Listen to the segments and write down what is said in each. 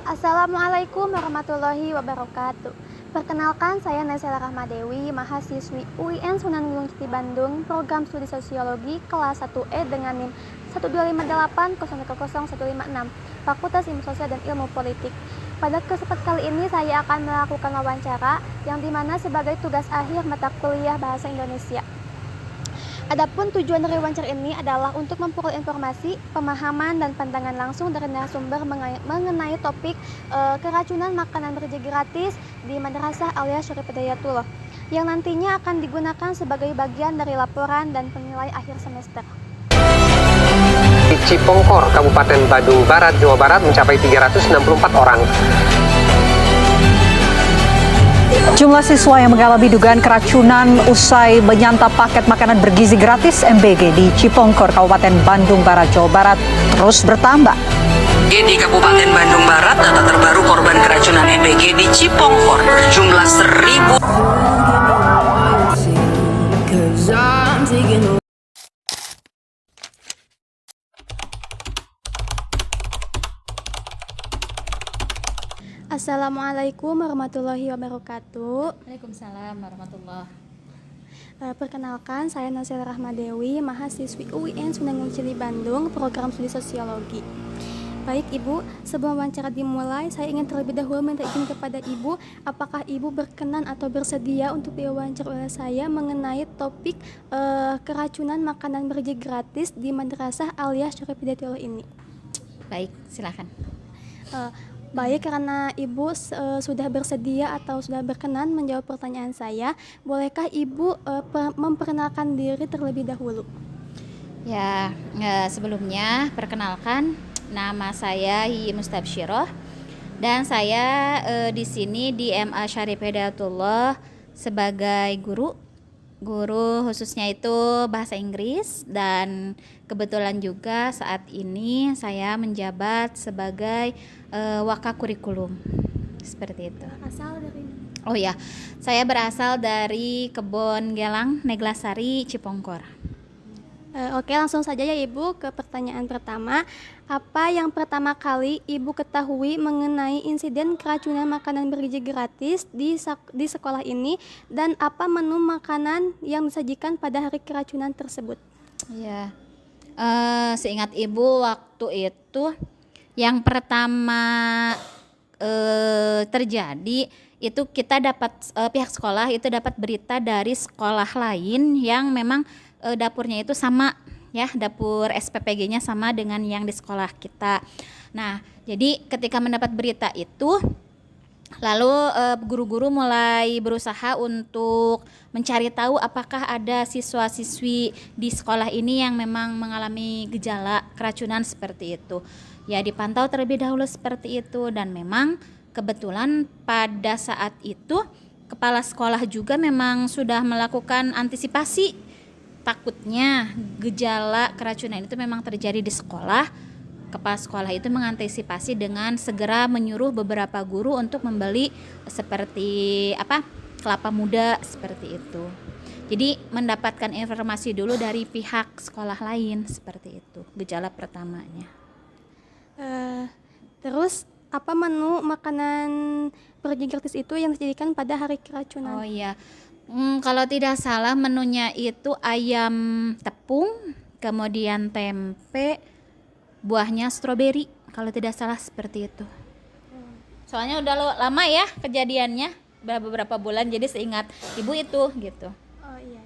Assalamualaikum warahmatullahi wabarakatuh. Perkenalkan, saya Naysila Rahmadewi, mahasiswi UIN Sunan Gunung Jati Bandung, program studi sosiologi kelas 1E dengan NIM 12580100156, Fakultas Ilmu Sosial dan Ilmu Politik. Pada kesempatan kali ini saya akan melakukan wawancara yang dimana sebagai tugas akhir mata kuliah Bahasa Indonesia. Adapun tujuan dari wawancara ini adalah untuk memperoleh informasi, pemahaman, dan pandangan langsung dari narasumber mengenai topik keracunan makanan bergizi gratis di Madrasah Alia Syarif Hidayatullah yang nantinya akan digunakan sebagai bagian dari laporan dan penilaian akhir semester. Di Cipongkor, Kabupaten Bandung Barat, Jawa Barat mencapai 364 orang. Jumlah siswa yang mengalami dugaan keracunan usai menyantap paket makanan bergizi gratis MBG di Cipongkor, Kabupaten Bandung Barat, Jawa Barat terus bertambah. Di Kabupaten Bandung Barat, data terbaru korban keracunan MBG di Cipongkor berjumlah 1.000. Assalamualaikum warahmatullahi wabarakatuh. Waalaikumsalam warahmatullahi. Perkenalkan, saya Naysila Rahmadewi, mahasiswi UIN Sunan Gunung Jati Bandung, program studi sosiologi. Baik Ibu, sebelum wawancara dimulai, saya ingin terlebih dahulu minta izin kepada Ibu, apakah Ibu berkenan atau bersedia untuk diwawancara oleh saya mengenai topik keracunan makanan bergizi gratis di Madrasah Alia Syarif Hidayatullah ini? Baik, silakan. Baik, karena Ibu sudah bersedia atau sudah berkenan menjawab pertanyaan saya, bolehkah Ibu memperkenalkan diri terlebih dahulu? Ya, sebelumnya perkenalkan, nama saya Hiyi Mustabsyiroh dan saya di sini di MA Syarif Hidayatullah sebagai guru khususnya itu bahasa Inggris, dan kebetulan juga saat ini saya menjabat sebagai wakakurikulum seperti itu. Asal dari Oh ya, saya berasal dari Kebon Gelang, Neglasari, Cipongkor. Oke, langsung saja ya Ibu ke pertanyaan pertama. Apa yang pertama kali Ibu ketahui mengenai insiden keracunan makanan bergizi gratis di sekolah ini, dan apa menu makanan yang disajikan pada hari keracunan tersebut? Ya, seingat Ibu waktu itu yang pertama terjadi itu kita dapat pihak sekolah itu dapat berita dari sekolah lain yang memang dapurnya itu sama ya, dapur SPPG-nya sama dengan yang di sekolah kita. Nah, jadi ketika mendapat berita itu, lalu guru-guru mulai berusaha untuk mencari tahu apakah ada siswa-siswi di sekolah ini yang memang mengalami gejala keracunan seperti itu. Ya, dipantau terlebih dahulu seperti itu, dan memang kebetulan pada saat itu kepala sekolah juga memang sudah melakukan antisipasi. Takutnya gejala keracunan itu memang terjadi di sekolah. Kepala sekolah itu mengantisipasi dengan segera menyuruh beberapa guru untuk membeli seperti kelapa muda seperti itu. Jadi mendapatkan informasi dulu dari pihak sekolah lain seperti itu, gejala pertamanya. Terus apa menu makanan bergizi gratis itu yang dijadikan pada hari keracunan? Oh iya, kalau tidak salah menunya itu ayam tepung, kemudian tempe, buahnya stroberi, kalau tidak salah seperti itu. Soalnya udah lama ya kejadiannya, beberapa bulan, jadi seingat Ibu itu gitu. Oh iya.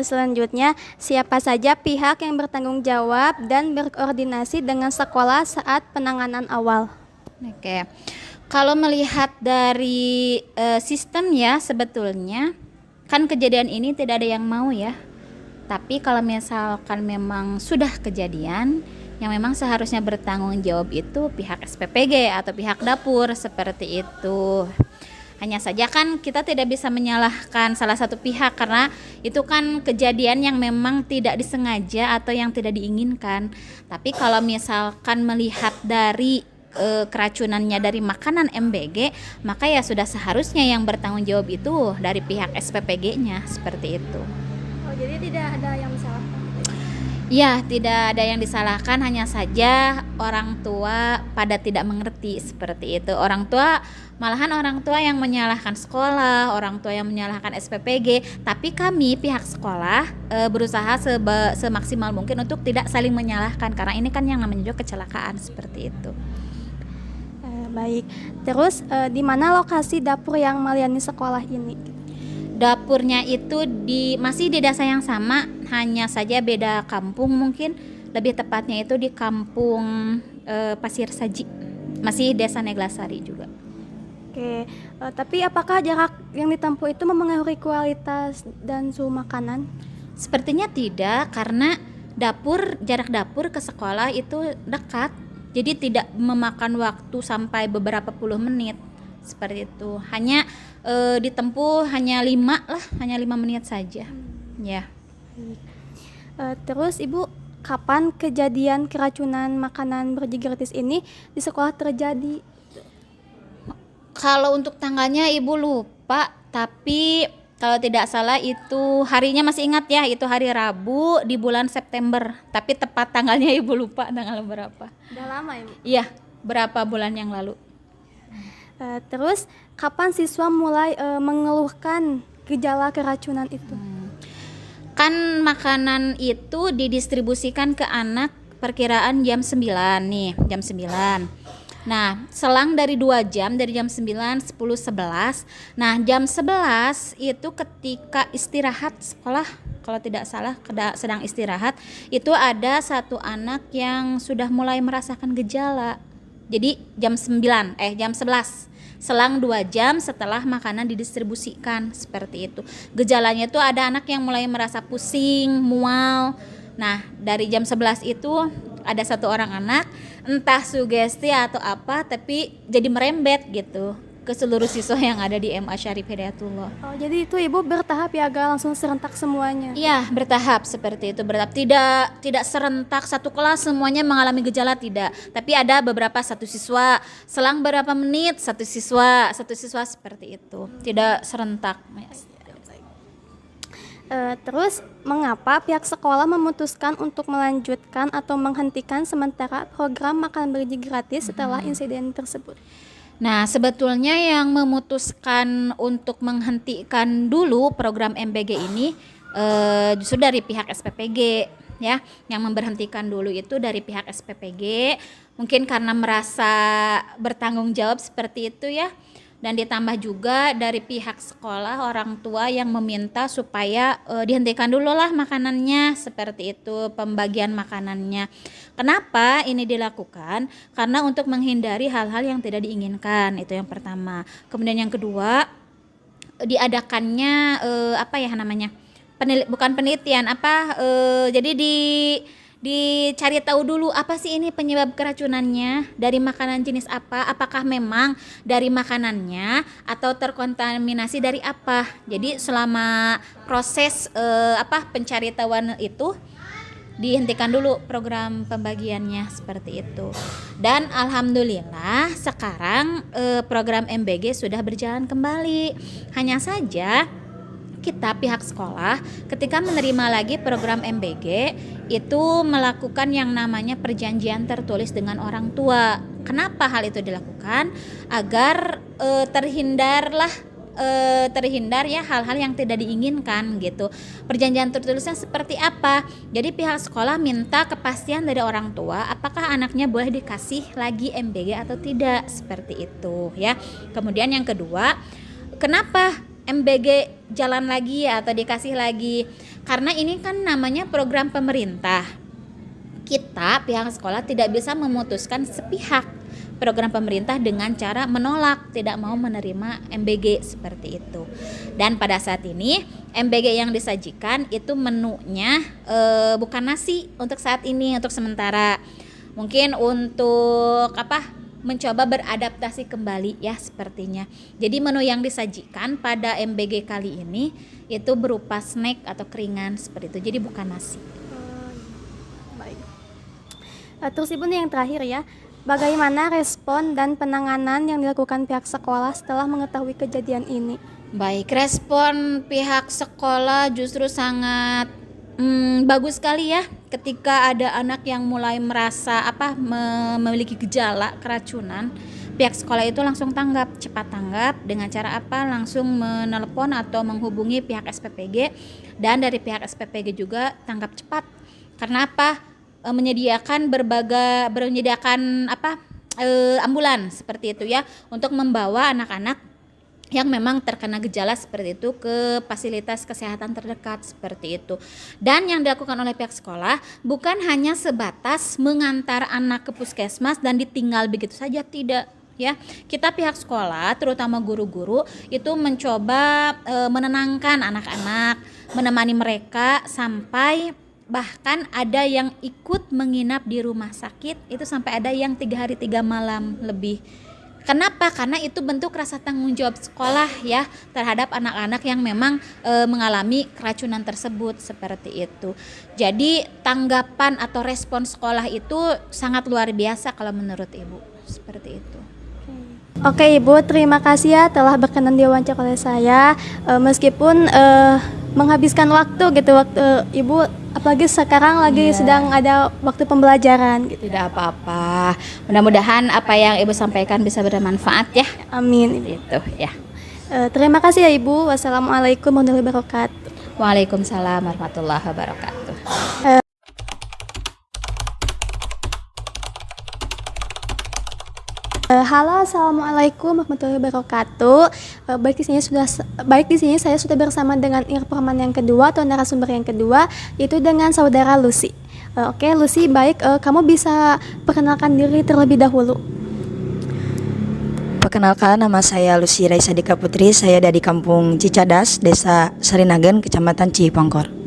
Selanjutnya, siapa saja pihak yang bertanggung jawab dan berkoordinasi dengan sekolah saat penanganan awal? Oke. Kalau melihat dari sistem ya, sebetulnya kan kejadian ini tidak ada yang mau ya. Tapi kalau misalkan memang sudah kejadian, yang memang seharusnya bertanggung jawab itu pihak SPPG atau pihak dapur seperti itu. Hanya saja kan kita tidak bisa menyalahkan salah satu pihak karena itu kan kejadian yang memang tidak disengaja atau yang tidak diinginkan. Tapi kalau misalkan melihat dari keracunannya dari makanan MBG, maka ya sudah seharusnya yang bertanggung jawab itu dari pihak SPPG-nya seperti itu. Oh, jadi tidak ada yang disalahkan? Ya, tidak ada yang disalahkan, hanya saja orang tua pada tidak mengerti seperti itu. Malahan orang tua yang menyalahkan sekolah, orang tua yang menyalahkan SPPG, tapi kami pihak sekolah berusaha semaksimal mungkin untuk tidak saling menyalahkan, karena ini kan yang namanya juga kecelakaan seperti itu. Baik. Terus di mana lokasi dapur yang melayani sekolah ini? Dapurnya itu masih di desa yang sama, hanya saja beda kampung mungkin. Lebih tepatnya itu di kampung Pasir Saji, masih desa Neglasari juga. Oke, tapi apakah jarak yang ditempuh itu mempengaruhi kualitas dan suhu makanan? Sepertinya tidak, karena jarak dapur ke sekolah itu dekat, jadi tidak memakan waktu sampai beberapa puluh menit seperti itu. Hanya ditempuh hanya 5 menit saja. Ya. Terus Ibu, kapan kejadian keracunan makanan bergizi gratis ini di sekolah terjadi? Kalau untuk tanggalnya Ibu lupa, tapi kalau tidak salah itu harinya masih ingat ya, itu hari Rabu di bulan September. Tapi tepat tanggalnya Ibu lupa tanggal berapa. Udah lama Ibu? Iya, berapa bulan yang lalu. Terus kapan siswa mulai mengeluhkan gejala keracunan itu? Kan makanan itu didistribusikan ke anak perkiraan jam 9 nih, jam 9. Nah, selang dari 2 jam, dari jam 9, 10, 11. Nah, jam 11 itu ketika istirahat sekolah, kalau tidak salah sedang istirahat, itu ada satu anak yang sudah mulai merasakan gejala. Jadi jam 11, selang 2 jam setelah makanan didistribusikan, seperti itu. Gejalanya itu ada anak yang mulai merasa pusing, mual. Nah, dari jam 11 itu ada satu orang anak, entah sugesti atau apa, tapi jadi merembet gitu ke seluruh siswa yang ada di MA Syarif Hidayatullah. Oh, jadi itu Ibu bertahap ya, agak langsung serentak semuanya? Iya, bertahap seperti itu, bertahap. Tidak serentak satu kelas semuanya mengalami gejala, tidak. Tapi ada beberapa satu siswa, selang beberapa menit satu siswa seperti itu. Tidak serentak. Terus mengapa pihak sekolah memutuskan untuk melanjutkan atau menghentikan sementara program makan bergizi gratis setelah insiden tersebut? Nah, sebetulnya yang memutuskan untuk menghentikan dulu program MBG ini justru dari pihak SPPG ya. Yang memberhentikan dulu itu dari pihak SPPG, mungkin karena merasa bertanggung jawab seperti itu ya. Dan ditambah juga dari pihak sekolah, orang tua yang meminta supaya dihentikan dulu lah makanannya, seperti itu, pembagian makanannya. Kenapa ini dilakukan? Karena untuk menghindari hal-hal yang tidak diinginkan, itu yang pertama. Kemudian yang kedua, diadakannya bukan penelitian, jadi dicari tahu dulu apa sih ini penyebab keracunannya, dari makanan jenis apa, apakah memang dari makanannya atau terkontaminasi dari apa. Jadi selama proses pencari tahuan itu dihentikan dulu program pembagiannya, seperti itu. Dan alhamdulillah sekarang program MBG sudah berjalan kembali. Hanya saja kita pihak sekolah ketika menerima lagi program MBG itu melakukan yang namanya perjanjian tertulis dengan orang tua. Kenapa hal itu dilakukan? Agar terhindar ya hal-hal yang tidak diinginkan gitu. Perjanjian tertulisnya seperti apa? Jadi pihak sekolah minta kepastian dari orang tua apakah anaknya boleh dikasih lagi MBG atau tidak, seperti itu ya. Kemudian yang kedua, kenapa MBG jalan lagi atau dikasih lagi? Karena ini kan namanya program pemerintah. Kita pihak sekolah tidak bisa memutuskan sepihak program pemerintah dengan cara menolak, tidak mau menerima MBG, seperti itu. Dan pada saat ini MBG yang disajikan itu menunya bukan nasi untuk saat ini, untuk sementara. Mungkin untuk mencoba beradaptasi kembali ya sepertinya. Jadi menu yang disajikan pada MBG kali ini itu berupa snack atau keringan, seperti itu. Jadi bukan nasi. Baik. Terus Ibu nih yang terakhir ya, bagaimana respon dan penanganan yang dilakukan pihak sekolah setelah mengetahui kejadian ini? Baik, respon pihak sekolah justru sangat bagus sekali ya ketika ada anak yang mulai merasa memiliki gejala keracunan, pihak sekolah itu langsung cepat tanggap dengan cara langsung menelepon atau menghubungi pihak SPPG, dan dari pihak SPPG juga tanggap cepat. Karena menyediakan ambulan seperti itu ya, untuk membawa anak-anak yang memang terkena gejala seperti itu ke fasilitas kesehatan terdekat seperti itu. Dan yang dilakukan oleh pihak sekolah bukan hanya sebatas mengantar anak ke puskesmas dan ditinggal begitu saja, tidak ya. Kita pihak sekolah, terutama guru-guru, itu mencoba menenangkan anak-anak, menemani mereka sampai bahkan ada yang ikut menginap di rumah sakit, itu sampai ada yang 3 hari 3 malam lebih. Kenapa? Karena itu bentuk rasa tanggung jawab sekolah ya terhadap anak-anak yang memang mengalami keracunan tersebut seperti itu. Jadi tanggapan atau respon sekolah itu sangat luar biasa kalau menurut Ibu, seperti itu. Oke Ibu, terima kasih ya telah berkenan diwawancara oleh saya. Meskipun menghabiskan waktu Ibu, apalagi sekarang lagi sedang ada waktu pembelajaran gitu. Tidak apa-apa. Mudah-mudahan apa yang Ibu sampaikan bisa bermanfaat ya. Amin. Itu ya. Terima kasih ya Ibu. Wassalamualaikum warahmatullahi wabarakatuh. Waalaikumsalam warahmatullahi wabarakatuh. Halo, assalamualaikum warahmatullahi wabarakatuh. Baik di sini saya sudah bersama dengan informan yang kedua atau narasumber yang kedua, yaitu dengan saudara Lucy. Oke, Lucy, baik, kamu bisa perkenalkan diri terlebih dahulu. Perkenalkan, nama saya Lucy Raisa Dika Putri. Saya dari Kampung Cicadas, Desa Sarinagen, Kecamatan Cipongkor.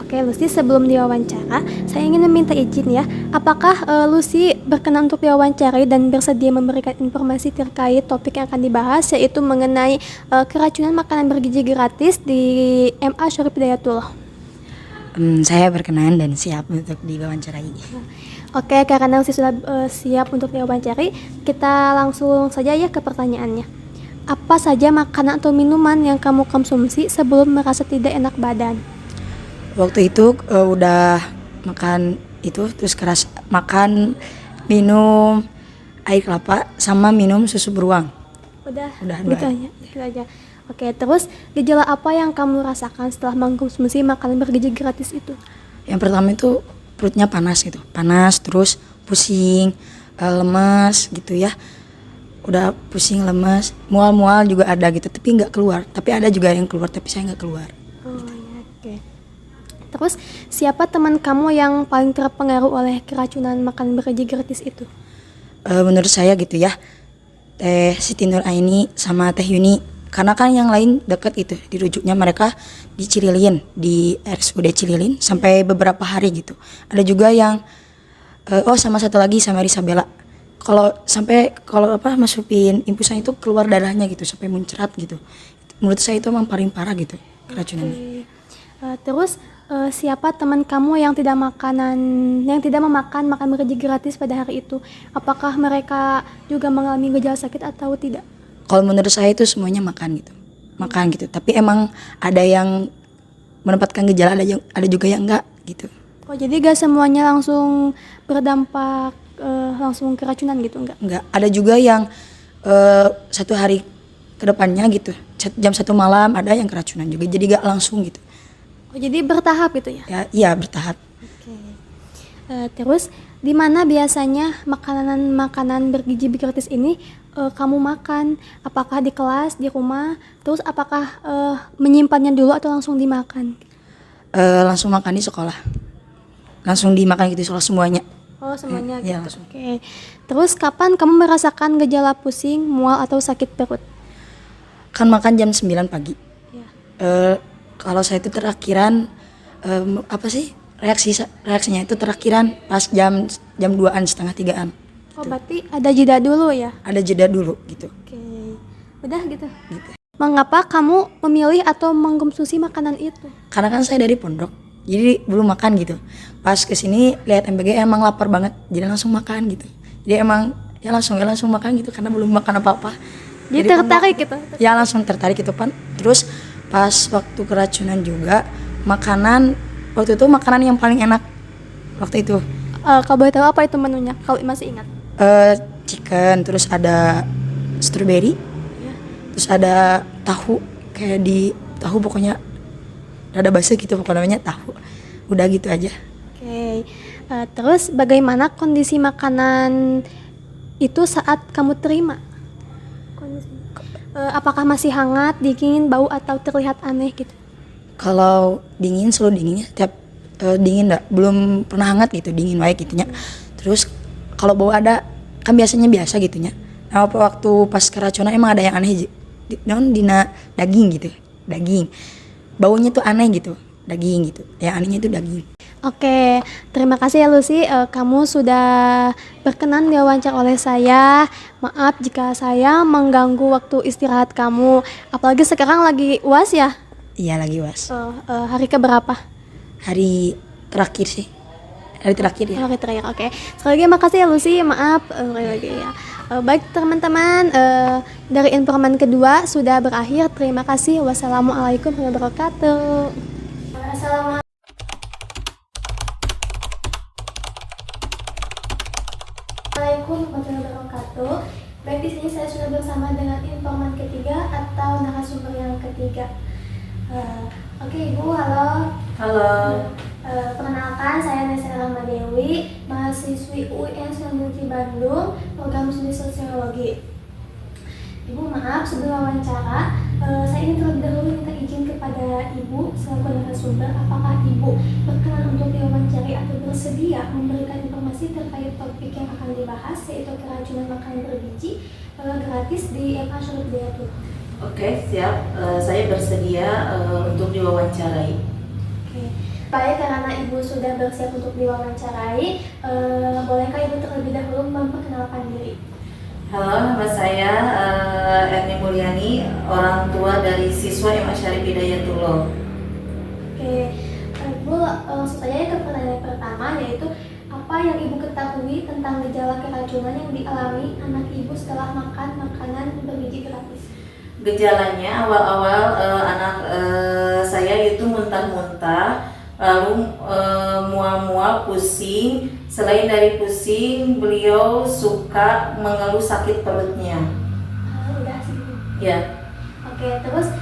Oke, Lucy, sebelum diwawancara, saya ingin meminta izin ya. Apakah Lucy berkenan untuk diwawancari dan bersedia memberikan informasi terkait topik yang akan dibahas, yaitu mengenai keracunan makanan bergizi gratis di MA Syarif Hidayatullah? Saya berkenan dan siap untuk diwawancarai. Oke, karena Lucy sudah siap untuk diwawancari, kita langsung saja ya ke pertanyaannya. Apa saja makanan atau minuman yang kamu konsumsi sebelum merasa tidak enak badan? Waktu itu udah makan itu, terus makan, minum air kelapa sama minum susu beruang. Udah dua. Gitu aja. Oke, terus gejala apa yang kamu rasakan setelah mengkonsumsi makanan bergizi gratis itu? Yang pertama itu perutnya panas gitu, terus pusing, lemas gitu ya. Udah pusing, lemas, mual-mual juga ada gitu, tapi nggak keluar. Tapi ada juga yang keluar, tapi saya nggak keluar. Oke. Terus siapa teman kamu yang paling terpengaruh oleh keracunan makanan bergizi gratis itu? Menurut saya gitu ya, Teh Siti Nur Aini sama Teh Yuni. Karena kan yang lain dekat itu, dirujuknya mereka di Cililin, di RSUD Cililin sampai beberapa hari gitu. Ada juga yang sama satu lagi sama Risabella. Kalau masukin infusan itu keluar darahnya gitu sampai muncrat gitu. Menurut saya itu emang paling parah gitu keracunannya. Terus siapa teman kamu yang tidak memakan makan bergizi gratis pada hari itu? Apakah mereka juga mengalami gejala sakit atau tidak? Kalau menurut saya itu semuanya makan gitu. Tapi emang ada yang menempatkan gejala, ada juga yang enggak gitu. Oh, jadi gak semuanya langsung berdampak langsung keracunan gitu, enggak? Enggak, ada juga yang 1 hari ke depannya gitu, jam 1 malam ada yang keracunan juga, jadi gak langsung gitu. Oh, jadi bertahap gitu ya? Iya, bertahap. Oke. Terus di mana biasanya makanan bergizi gratis ini kamu makan? Apakah di kelas, di rumah? Terus apakah menyimpannya dulu atau langsung dimakan? Langsung makan di sekolah. Langsung dimakan gitu sekolah semuanya. Oh, semuanya Iya, gitu. langsung. Oke. Terus kapan kamu merasakan gejala pusing, mual atau sakit perut? Kan makan jam 9 pagi. Ya. Kalau saya itu terakhiran reaksinya itu terakhiran pas jam 2-an, setengah 3-an. Oh, berarti ada jeda dulu ya? Ada jeda dulu gitu. Oke. Udah gitu. Mengapa kamu memilih atau mengkonsumsi makanan itu? Karena kan saya dari pondok, jadi belum makan gitu. Pas kesini lihat MBG emang lapar banget, jadi langsung makan gitu. Jadi emang ya langsung makan gitu karena belum makan apa-apa. Jadi tertarik gitu? Ya langsung tertarik gitu kan. Terus pas waktu keracunan juga makanan Waktu itu makanan yang paling enak waktu itu Kalau boleh tahu apa itu menunya? Kalau masih ingat. chicken, terus ada strawberry, terus ada tahu kayak di tahu pokoknya ada basa gitu pokoknya namanya tahu. Udah gitu aja. Oke. Terus bagaimana kondisi makanan itu saat kamu terima? Apakah masih hangat, dingin, bau atau terlihat aneh gitu? Kalau dingin selalu dinginnya tiap dingin enggak, belum pernah hangat gitu, dingin wae gitunya. Terus kalau bau ada kan biasanya biasa gitunya. Nah, waktu pas keracunan emang ada yang aneh non dina daging gitu. Daging. Baunya tuh aneh gitu, daging gitu. Yang anehnya itu daging. Oke, terima kasih ya Lucy. Kamu sudah berkenan diwawancara oleh saya. Maaf jika saya mengganggu waktu istirahat kamu. Apalagi sekarang lagi UAS ya? Iya lagi was. Hari keberapa? Hari terakhir sih. Hari terakhir ya. Hari terakhir, oke. Sekali lagi makasih ya Lucy. Maaf sekali lagi ya. Baik teman-teman, dari informan kedua sudah berakhir. Terima kasih. Wassalamualaikum warahmatullahi wabarakatuh. Assalamualaikum. Assalamualaikum warahmatullahi wabarakatuh. Baik, di sini saya sudah bersama dengan informan ketiga atau narasumber yang ketiga. Oke, Ibu, halo. Halo. Perkenalkan, saya Nesya Rahmadewi, mahasiswi UIN Sunan Bandung, program studi sosiologi. Ibu, maaf sebelum wawancara, saya ingin terlebih dahulu minta izin kepada Ibu selaku narasumber, apakah Ibu berkenan untuk diwawancari atau bersedia memberikan informasi terkait topik yang akan dibahas, yaitu keracunan makanan bergizi gratis di MA Syarif Hidayatullah. Oke, siap. Saya bersedia untuk diwawancarai. Oke. Baik, karena Ibu sudah bersiap untuk diwawancarai, bolehkah Ibu terlebih dahulu memperkenalkan diri? Halo, nama saya Erni Mulyani, orang tua dari siswa MA Syarif Hidayatullah. Oke, Ibu langsung saja ke pertanyaan pertama, yaitu apa yang Ibu ketahui tentang gejala keracunan yang dialami anak Ibu setelah makan makanan bergizi gratis? Gejalanya awal-awal anak saya itu muntah-muntah, lalu mual-mual, pusing. Selain dari pusing, beliau suka mengeluh sakit perutnya. Udah segitu. Ya. Oke, terus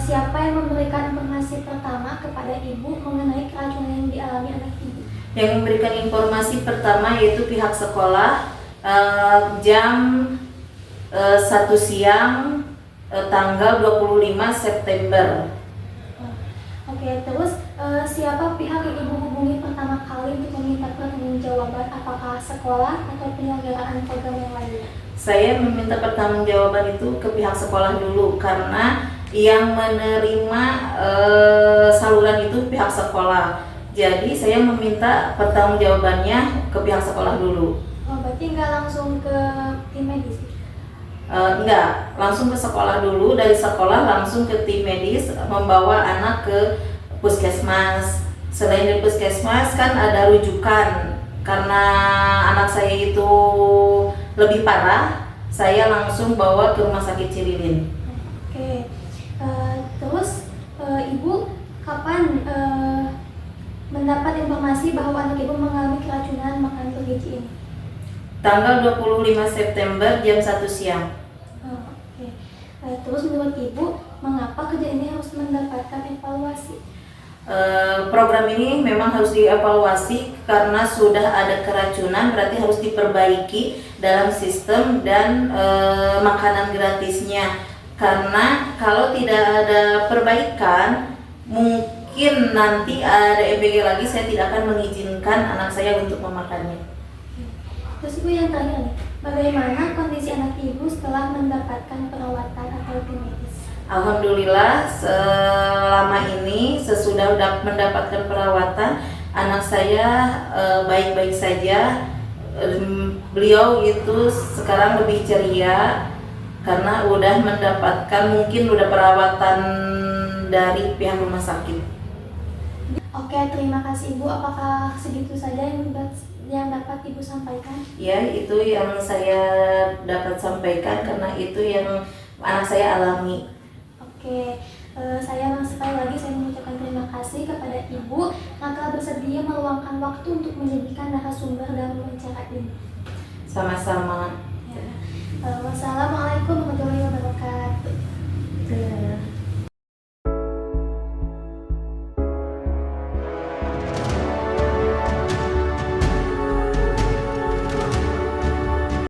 siapa yang memberikan informasi pertama kepada Ibu mengenai keracunan yang dialami anak Ibu? Yang memberikan informasi pertama yaitu pihak sekolah jam 1 siang tanggal 25 September. Oke, terus siapa pihak yang Ibu hubungi pertama kali untuk meminta pertanggungjawaban, apakah sekolah atau penyelenggaraan program yang lainnya? Saya meminta pertanggungjawaban itu ke pihak sekolah dulu karena yang menerima saluran itu pihak sekolah. Jadi saya meminta pertanggungjawabannya ke pihak sekolah dulu. Oh, berarti nggak langsung ke tim medis? Enggak, langsung ke sekolah dulu, dari sekolah langsung ke tim medis membawa anak ke puskesmas. Selain dari puskesmas kan ada rujukan, karena anak saya itu lebih parah, saya langsung bawa ke rumah sakit Cirilin. Oke, terus Ibu kapan mendapat informasi bahwa anak Ibu mengalami keracunan makanan bergizi ini? Tanggal 25 September jam 1 siang. Oke. Terus menurut Ibu, mengapa kejadian ini harus mendapatkan evaluasi? Program ini memang harus dievaluasi karena sudah ada keracunan, berarti harus diperbaiki dalam sistem dan makanan gratisnya. Karena kalau tidak ada perbaikan, mungkin nanti ada EBG lagi, saya tidak akan mengizinkan anak saya untuk memakannya. Terus Ibu, yang terakhir nih, bagaimana kondisi anak Ibu setelah mendapatkan perawatan atau tim medis? Alhamdulillah selama ini sesudah mendapatkan perawatan, anak saya baik-baik saja. Beliau itu sekarang lebih ceria karena udah mendapatkan perawatan dari pihak rumah sakit. Oke, terima kasih Ibu. Apakah segitu saja yang dapat Ibu sampaikan? Ya, itu yang saya dapat sampaikan karena itu yang anak saya alami. Oke, sekali lagi saya mengucapkan terima kasih kepada Ibu yang telah bersedia meluangkan waktu untuk menjadikan narasumber dalam wawancara ini. Sama-sama.